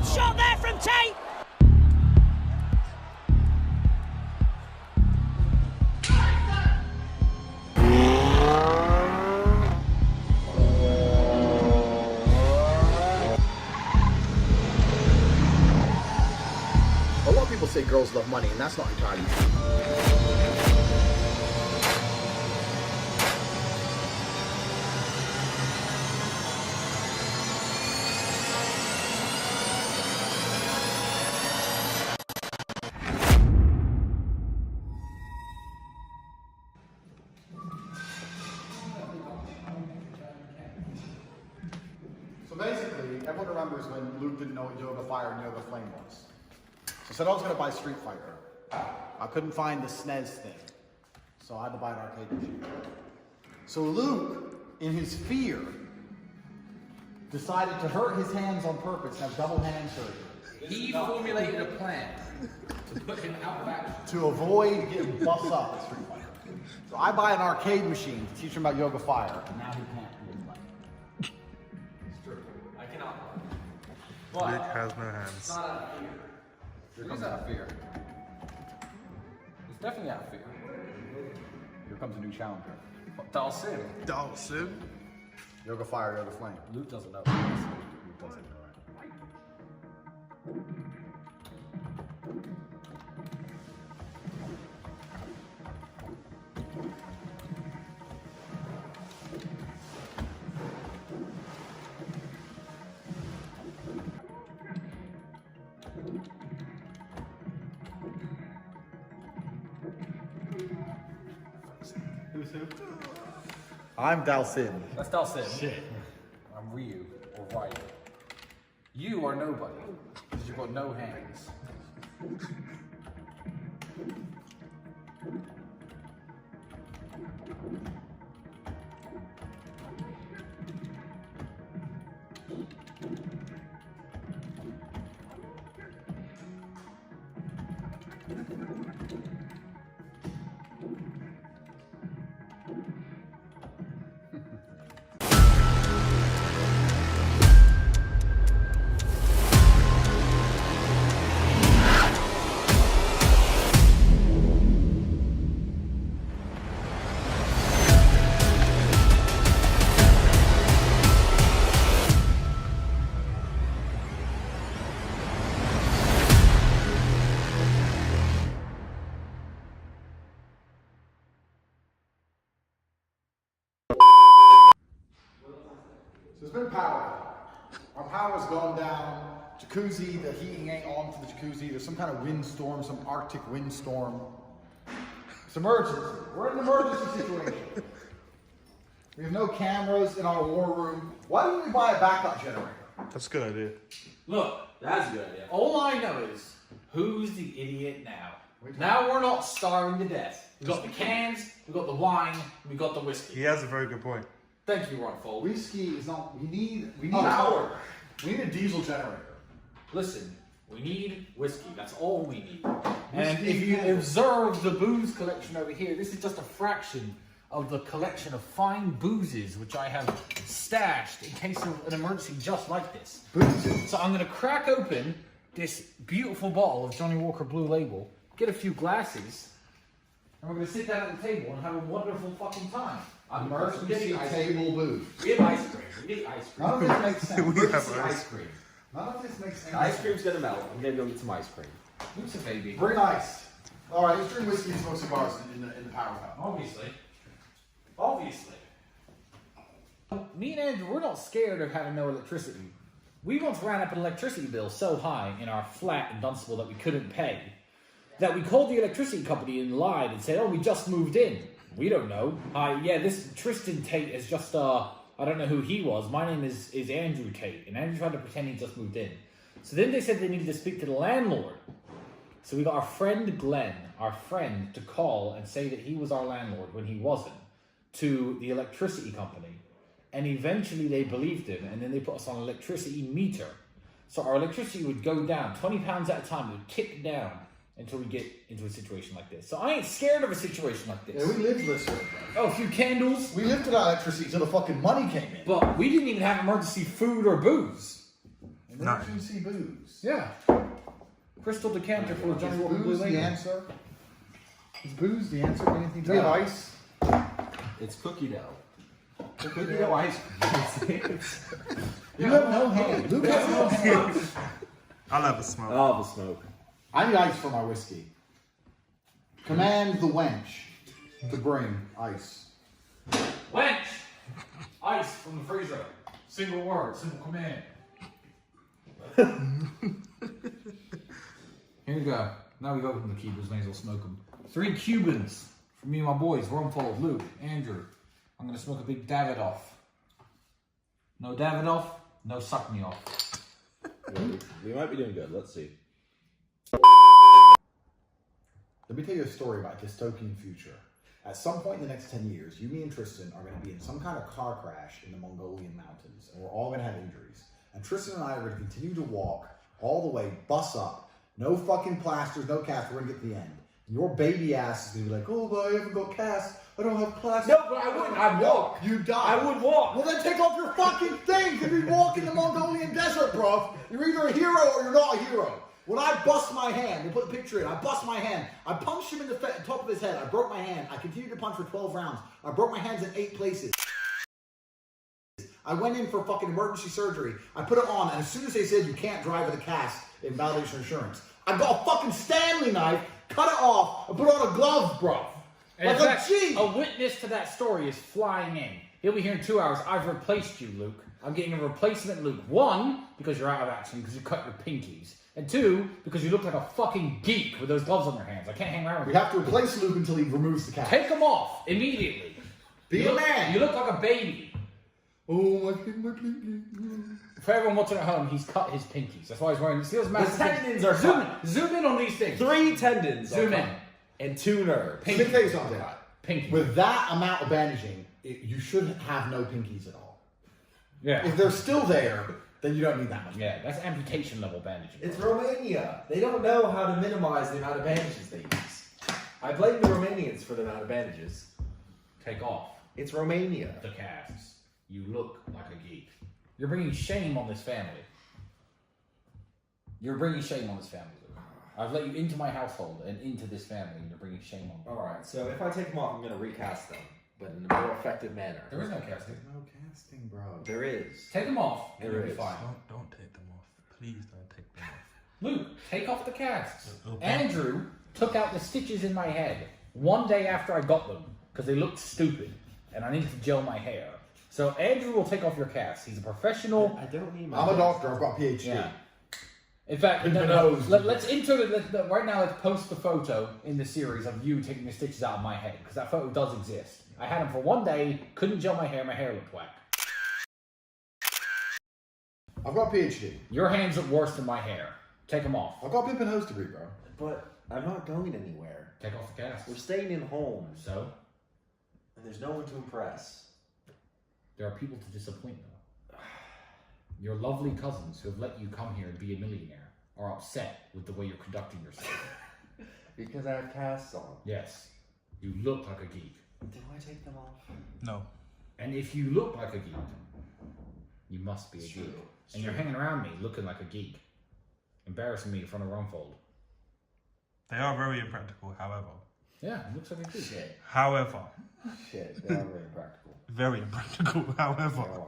Good shot there from Tate. A lot of people say girls love money, and that's not entirely true. So basically, everyone remembers when Luke didn't know what Yoga Fire and Yoga Flame was. So I said I was going to buy Street Fighter. I couldn't find the SNES thing, so I had to buy an arcade machine. So Luke, in his fear, decided to hurt his hands on purpose and have double hand surgery. He formulated a plan to put him out of action. To avoid getting bust up at Street Fighter. So I buy an arcade machine to teach him about Yoga Fire, and now he can't do it. It's true. I cannot. Luke has no hands. It's not out of fear. Here comes out of fear. It's definitely out of fear. Here comes a new challenger. Dalsim. Dalsim? Yoga Fire, Yoga Flame. Luke doesn't know. Luke doesn't know, right? Who's who? I'm Dalsim. That's Dalsim. Shit. I'm Ryu, or Ryu. You are nobody, because you've got no hands. So there's been power. Our power's gone down. Jacuzzi, the heating ain't on for the jacuzzi. There's some kind of windstorm, some Arctic windstorm. It's emergency. We're in an emergency situation. We have no cameras in our war room. Why don't we buy a backup generator? That's a good idea. Look, that's a good idea. All I know is, who's the idiot now? Now we're not starving to death. We got the cans, we got the wine, we got the whiskey. He has a very good point. Thank you, Ron Fold. Whiskey is not. We need power. We need a diesel generator. Listen, we need whiskey. That's all we need. And if you observe the booze collection over here, this is just a fraction of the collection of fine boozes which I have stashed in case of an emergency just like this. Boozes. So I'm going to crack open this beautiful bottle of Johnny Walker Blue Label, get a few glasses, and we're going to sit down at the table and have a wonderful fucking time. Emergency table booze. We have ice cream. We need ice cream. None of this makes sense. We have Emergency ice. ice cream. None of this makes sense. Ice cream's gonna melt. I'm gonna go get some ice cream. Who's a baby? Bring ice. All right, let's drink whiskey and smoke cigars in the power house. Obviously. Obviously. Me and Andrew, we're not scared of having no electricity. We once ran up an electricity bill so high in our flat in Dunstable that we couldn't pay, that we called the electricity company and lied and said, oh, we just moved in. We don't know. Yeah, this Tristan Tate is just, I don't know who he was. My name is Andrew Tate, and Andrew tried to pretend he just moved in. So then they said they needed to speak to the landlord. So we got our friend Glenn, to call and say that he was our landlord when he wasn't, to the electricity company. And eventually they believed him, and then they put us on an electricity meter. So our electricity would go down, 20 pounds at a time, it would tick down until we get into a situation like this. So I ain't scared of a situation like this. Yeah, we lived this way. Oh, a few candles. We lived without electricity until the fucking money came in. But we didn't even have emergency food or booze. And Nice. Juicy booze. Yeah. Crystal decanter full of Johnny Is Walker Blue booze the Label. answer? Is booze the answer? Anything? Do we have ice? It's cookie dough. Cookie dough ice cream. You have no hand. Luke has no hand. I'll have a smoke. Oh, the smoke. I need ice for my whiskey. Command the wench to bring ice. Wench! Ice from the freezer. Single word, simple command. Here you go. Now we've opened the Cubans, may as well smoke them. 3 Cubans for me and my boys. Rumfold, Luke, Andrew. I'm going to smoke a big Davidoff. No Davidoff, no suck me off. We might be doing good. Let's see. Let me tell you a story about a dystopian future. At some point in the next 10 years, you, me, and Tristan are going to be in some kind of car crash in the Mongolian mountains, and we're all going to have injuries. And Tristan and I are going to continue to walk all the way, bus up, no fucking plasters, no cast. We're going to get to the end. And your baby ass is going to be like, oh, but I haven't got cast. I don't have plasters. No, but I wouldn't. I'd walk. You die. I would walk. Well, then take off your fucking thing, because we walk in the Mongolian desert, bro. You're either a hero or you're not a hero. When I bust my hand, we'll put the picture in, I bust my hand, I punched him in the top of his head, I broke my hand, I continued to punch for 12 rounds, I broke my hands in 8 places. I went in for fucking emergency surgery, I put it on, and as soon as they said you can't drive with a cast in validation insurance, I got a fucking Stanley knife, cut it off, and put on a glove, bro. And Like in fact, G. a witness to that story is flying in. He'll be here in 2 hours. I've replaced you, Luke. I'm getting a replacement Luke. 1, because you're out of action, because you cut your pinkies. And 2, because you look like a fucking geek with those gloves on your hands. I can't hang around with We you. have to replace Luke until he removes the cast. Take them off immediately. Be You a look- man. You look like a baby. Oh, my pinky. For everyone watching at home, he's cut his pinkies. That's why he's wearing. See those massive tendons are zoom, cut. zoom in on these things. 3 tendons. Zoom in. And 2 nerves. Let me tell you something. Pinky. With that amount of bandaging, you should have no pinkies at all. Yeah. If they're still there, then you don't need that much. Yeah, that's amputation level bandaging. It's Romania. They don't know how to minimize the amount of bandages they use. I blame the Romanians for the amount of bandages. Take off It's Romania. the casts. You look like a geek. You're bringing shame on this family. You're bringing shame on this family, Luke. I've let you into my household and into this family, and you're bringing shame on me. Alright, so if I take them off, I'm going to recast them, but in a more effective manner. There is no casting. There's no casting, bro. There is. Take them off. There You'll be is. fine. Don't take them off. Please don't take them off. Luke, take off the casts. Okay. Andrew took out the stitches in my head one day after I got them because they looked stupid and I needed to gel my hair. So Andrew will take off your casts. He's a professional. I don't need my. I'm a doctor. I've got a PhD. Yeah. In fact, With no, the no, nose. let's right now. Let's post the photo in the series of you taking the stitches out of my head because that photo does exist. I had them for one day. Couldn't gel my hair. My hair looked whack. I've got a PhD. Your hands look worse than my hair. Take them off. I've got a Pippin Hose degree, bro. But I'm not going anywhere. Take off the casts. We're staying in homes, So and there's no one to impress. there are people to disappoint though. Your lovely cousins who have let you come here and be a millionaire are upset with the way you're conducting yourself. Because I have casts on. Yes, you look like a geek. Do I take them off? No. And if you look like a geek, you must be a It's geek. true. It's And you're true. hanging around me looking like a geek. Embarrassing me in front of Rumfold. They are very impractical, however. Yeah, it looks like a geek. Shit. However. Shit. They are very practical. Very impractical, however. They are.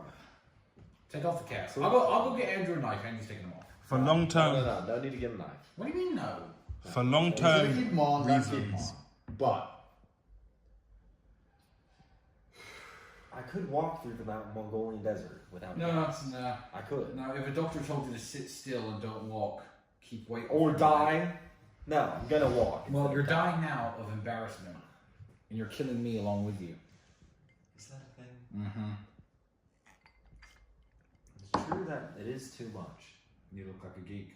Take off the cast. I'll go get Andrew a knife. Andrew's taking them off. For long No, term, no need to get a knife. What do you mean no? for long If you're gonna term keep them on, let's keep them reasons. on. But I could walk through the Mongolian desert without No, casts. no. I could. No, if a doctor told you to sit still and don't walk, keep waiting. Or die. No, I'm gonna walk. Well, you're dying now of embarrassment. And you're killing me along with you. Is that a thing? Mm-hmm. It's true that it is too much. You look like a geek.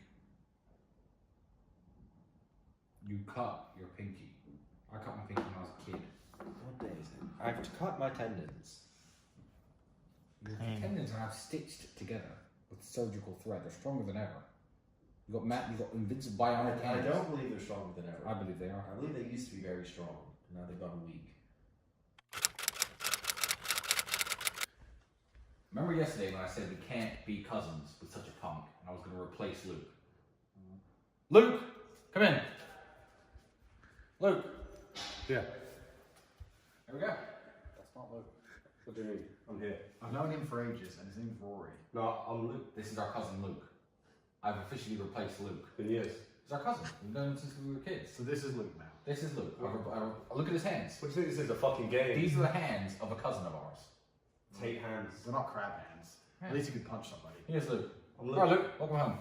You cut your pinky. I cut my pinky when I was a kid. What day is it? I've cut my tendons. Your tendons are now stitched together with surgical thread. They're stronger than ever. You got invincible bionic I hands. don't believe they're stronger than ever. I believe they are. I believe they used to be very strong. Now they've gotten weak. Remember yesterday when I said we can't be cousins with such a punk, and I was going to replace Luke. Luke, come in. Luke. Yeah. There we go. That's not Luke. What do you mean? I'm here. I've known him for ages, and his name's Rory. No, I'm Luke. This is our cousin Luke. I've officially replaced Luke. Been years. He's our cousin. We've known him since we were kids. So this is Luke now. This is Luke. Look at his hands. What do you think this is, a fucking game? These are the hands of a cousin of ours. Tate hands. They're not crab hands. Yeah. At least you could punch somebody. Here's Luke. I'm Luke. All right, Luke. Welcome home.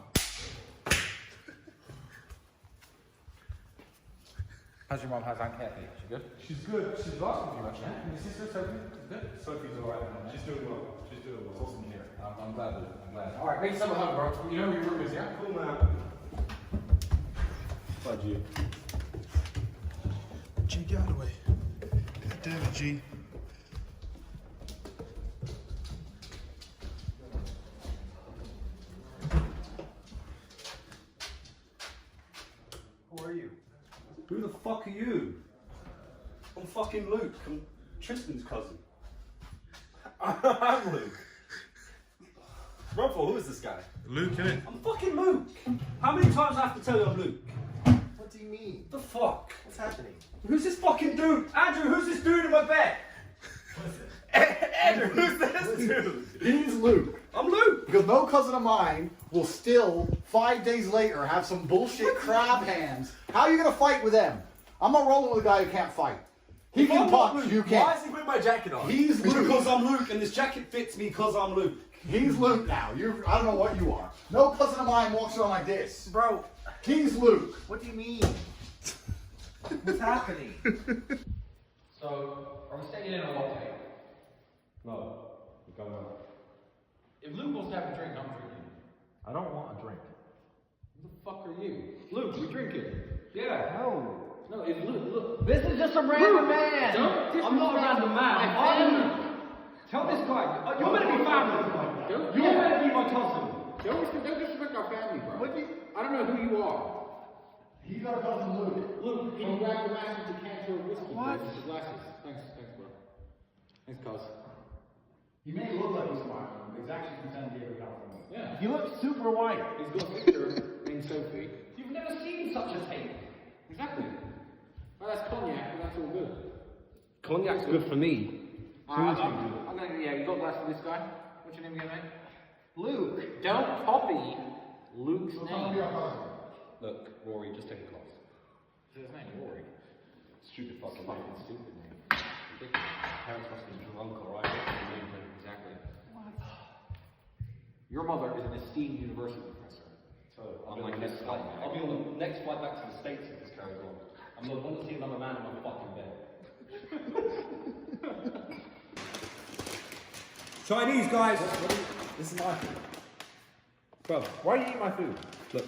How's your mom? How's Aunt Kathy? She good? She's good. She's lost with you, actually. And your sister Sophie? She's good? Sophie's alright now. She's doing well. She's doing It's well. awesome to hear. I'm glad, Luke. I'm glad. All right, make yourself at home, bro. You know where your room is, yeah? Cool, man. Bye, G. G, get out of the way. God damn it, G. Who are you? Who the fuck are you? I'm fucking Luke. I'm Tristan's cousin. I'm Luke. Rumpel, who is this guy? Luke, innit? I'm fucking Luke. How many times do I have to tell you I'm Luke? What do you mean? The fuck? What's happening? Who's this fucking dude? Andrew, who's this dude in my bed? Andrew, who's this dude? He's Luke. I'm Luke. Because no cousin of mine will still, 5 days later, have some bullshit crab hands. How are you going to fight with them? I'm not rolling with a guy who can't fight. He If can I'm not punch, Luke, you why can't. is he with my jacket on? He's It's Luke. because I'm Luke, and this jacket fits me because I'm Luke. He's Luke now. I don't know what you are. No cousin of mine walks around like this. Bro, He's Luke. what do you mean? What's happening? So, are we staying in or what, Tate? No, we're going out. If Luke wants to have a drink, I'm drinking. I don't want a drink. Who the fuck are you? Luke, we drinking. Yeah. No, if Luke. This is just a random man. Don't I'm not a random man. I'm Tell this guy, you're meant to be family. You're meant to be my cousin. Don't disrespect our family, bro. I don't know who you are. He's our cousin Luke. Luke, can you grab the massive decanter of whiskey? What? With the glasses. Thanks, bro. Thanks, cuz. He may look like he's smart, but he's actually from San Diego, California. Yeah. You look super white. He's got a sister named Sophie. You've never seen such a thing. Exactly. Well, that's cognac, but that's all good. Cognac's good for me. I'm gonna, you got a glass for this guy? What's your name again, mate? Luke, don't copy Luke's name. Look, Rory, just take a glass. What's his name? Rory. Stupid fucking name. Stupid name. Parents must be drunk, alright? Exactly. What? Your mother is an esteemed university professor. So, On my next flight back. I'll be on the next flight back to the States if this carries on. I'm not want to see another man in my fucking bed. Chinese guys! This is my food. Bro, Why are you eating my food? look.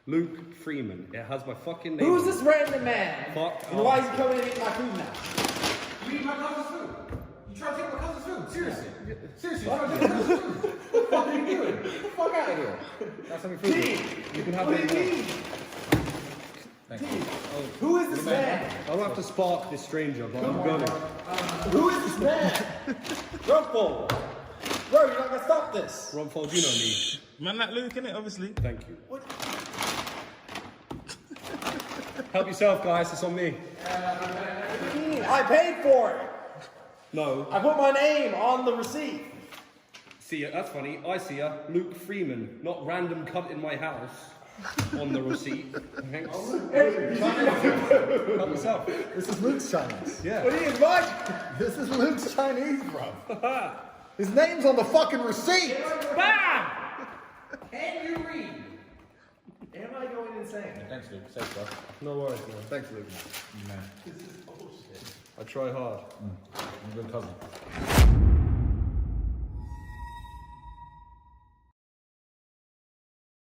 Luke Freeman. It has my fucking name. Who's on this it. random man? Fuck And why is off. he coming and eating my food now? You eat my cousin's food. You try to take my cousin's food. Seriously. Seriously. You try to take my cousin's food. What the fuck are you doing? Get the fuck out of here. That's some food. You can have What do you it. mean? Thank you. Who is this man? I'll have to spark this stranger, but I'm gonna. Who is this man? Rumpel! Bro, you're not gonna stop this. Rumfold, you know me. Man, like Luke, innit? Obviously. Thank you. Help yourself, guys. It's on me. I paid for it. No. I put my name on the receipt. See ya. That's funny. I see ya. Luke Freeman, not random cunt in my house. On the receipt. Thanks. Help yourself. This is Luke's Chinese. Yeah. What do you invite? This is Luke's Chinese, bro. His name's on the fucking receipt. Bam! Can you read? Am I going insane? Thanks, Luke. Safe, bro. No worries, man. Thanks, Luke. Man. I try hard. I'm a good cousin.